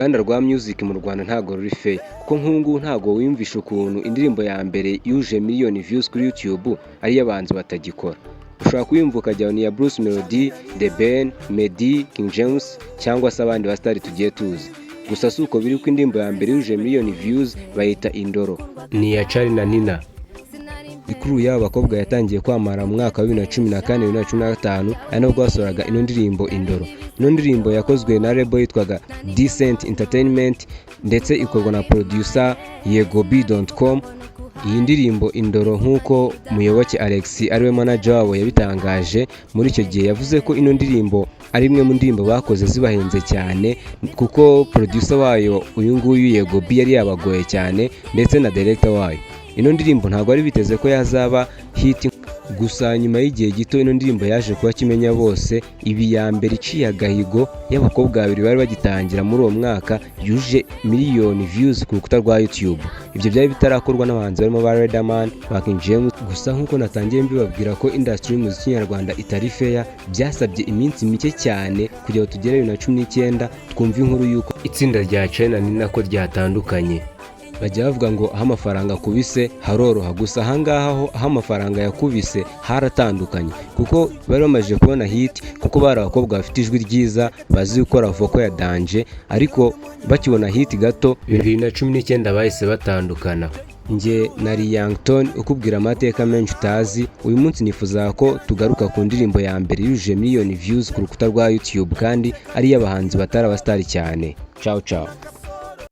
Uruganda rwa music mu Rwanda ntago ruri fair kuko nk'ubu ntago wiyumvisha ukuntu indirimbo ya mbere yuje miliyoni views kuri YouTube ari abahanzi batagikora. Ushobora kuyumva ukajya ni ya Bruce Melody, The Ben, Meddy, King James cyangwa se abandi bastari tugiye tuzi. Gusa si uko biri ko indirimbo ya mbere yuje miliyoni views bayita Indoro, ni ya Charly na Nina. Ikuru y'aba bakobwa yatangiye kwamara mu mwaka wa 2014-2015 ari nabwo basoraga ino ndirimbo Indoro. Ino ndirimbo yakozwe na label yitwaga Decent Entertainment ndetse ikorwa na producer yegob.com. Iyi ndirimbo Indoro nk'uko Muyoboke Alex ariwe manager wabo yabitangaje muri icyo gihe, yavuze ko ino ndirimbo ari imwe mu ndirimbo bakoze zibahenze cyane kuko producer wayo uyu nguyu Yegob yari yabagoye cyane ndetse na director wayo. Ino ndirimbo ntabwo ari biteze ko yazaba hit, gusa nyuma y'igihe gito ino ndirimbo yaje kuba kimenya bose. Ibi ya mbere iciye agahigo y'abakobwa babiri bari bagitangira muri uwo mwaka yuje miliyoni views ku rukuta rwa YouTube. Ibyo byari bitarakorwa n'abahanzi barimo ba Riderman, ba King James. Gusa nk'uko natangiye mbibabwira ko industry y'umuziki nyarwanda itari fair, byasabye iminsi mike cyane kugira ngo tugere 2019 twumva inkuru y'uko itsinda rya Charly na Nina ko ryatandukanye. Bajya bavuga ngo aho amafaranga kubise haroroha, gusa ahangaha aho amafaranga yakubise haratandukanye kuko bari bamaze kubona hit, kuko bari abakobwa bafite ijwi ryiza bazi gukora vocal ya danje, ariko bakibona hit gato 2019 bahise batandukana. Nge nari Youngton ukubwira amateka menshi utazi. Uyu munsi nifuza ko tugaruka ku ndirimbo ya mbere yuje miliyoni views ku rukuta rwa YouTube kandi ari y'abahanzi batari abastari cyane. Ciao ciao.